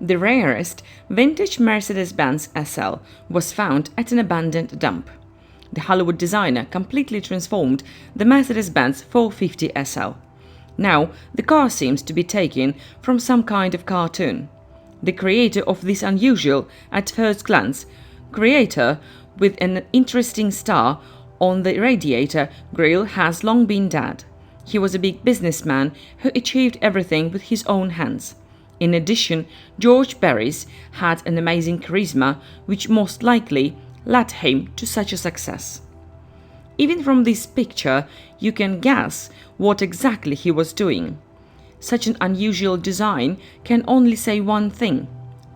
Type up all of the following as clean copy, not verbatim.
The rarest vintage Mercedes-Benz SL was found at an abandoned dump. The Hollywood designer completely transformed the Mercedes-Benz 450 SL. Now, the car seems to be taken from some kind of cartoon. The creator of this unusual, at first glance, creator with an interesting star on the radiator grille has long been dead. He was a big businessman who achieved everything with his own hands. In addition, George Barris had an amazing charisma, which most likely led him to such a success. Even from this picture, you can guess what exactly he was doing. Such an unusual design can only say one thing.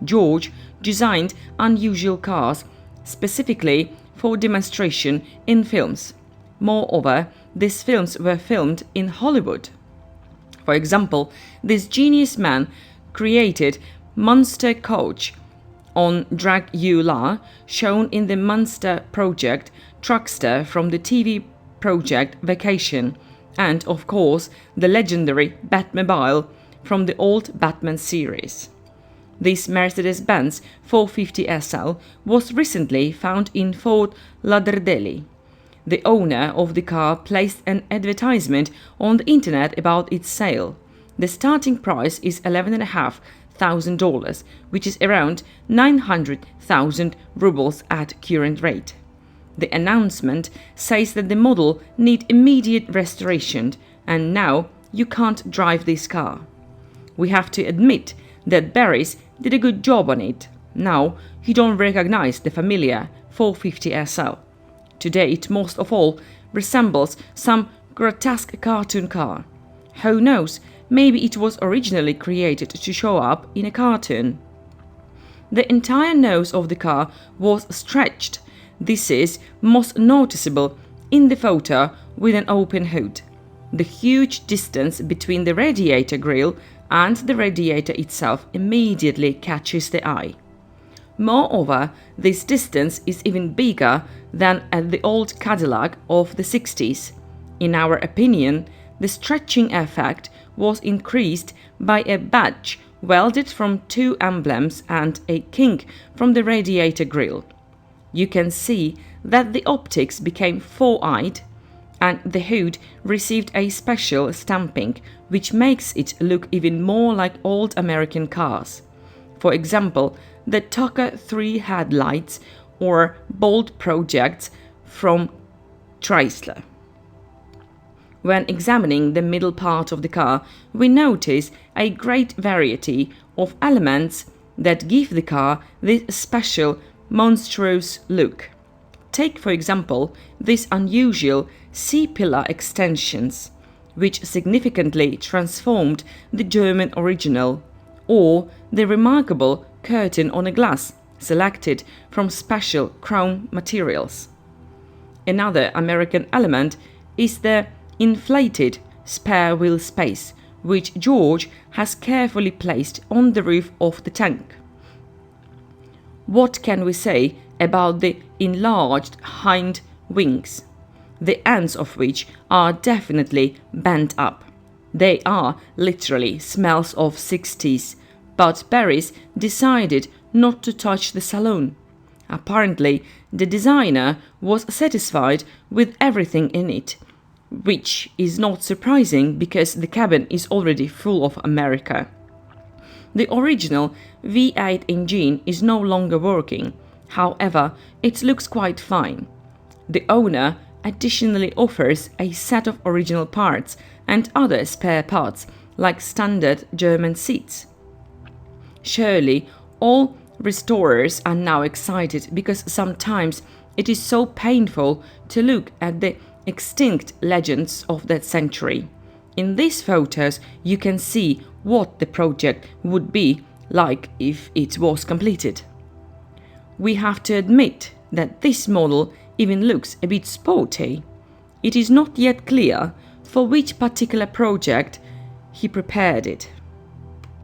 George designed unusual cars specifically for demonstration in films. Moreover, these films were filmed in Hollywood. For example, this genius man created Munster Koach and Drag-U-La, shown in the Munster project Truckster from the TV project Vacation, and of course the legendary Batmobile from the old Batman series. This Mercedes-Benz 450 SL was recently found in Fort Lauderdale. The owner of the car placed an advertisement on the internet about its sale. The starting price is $11,500, which is around 900,000 rubles at current rate. The announcement says that the model needs immediate restoration, and now you can't drive this car. We have to admit that Barris did a good job on it. Now you don't recognize the familiar 450 SL. Today it most of all resembles some grotesque cartoon car. Who knows, maybe it was originally created to show up in a cartoon. The entire nose of the car was stretched. This is most noticeable in the photo with an open hood. The huge distance between the radiator grille and the radiator itself immediately catches the eye. Moreover, this distance is even bigger than at the old Cadillac of the 60s. In our opinion, the stretching effect was increased by a badge welded from two emblems and a kink from the radiator grille. You can see that the optics became four-eyed, and the hood received a special stamping which makes it look even more like old American cars. For example, the Tucker 3 headlights or bold projects from Chrysler. When examining the middle part of the car, we notice a great variety of elements that give the car this special monstrous look. Take, for example, these unusual C-pillar extensions, which significantly transformed the German original, or the remarkable curtain on a glass selected from special chrome materials. Another American element is the inflated spare wheel space, which George has carefully placed on the roof of the tank. What can we say about the enlarged hind wings, the ends of which are definitely bent up? They are literally smells of 60s, but Barris decided not to touch the saloon. Apparently, the designer was satisfied with everything in it, which is not surprising because the cabin is already full of America. The original V8 engine is no longer working, however, it looks quite fine. The owner additionally offers a set of original parts and other spare parts, like standard German seats. Surely, all restorers are now excited because sometimes it is so painful to look at the extinct legends of that century. In these photos, you can see what the project would be like if it was completed. We have to admit that this model even looks a bit sporty. It is not yet clear for which particular project he prepared it.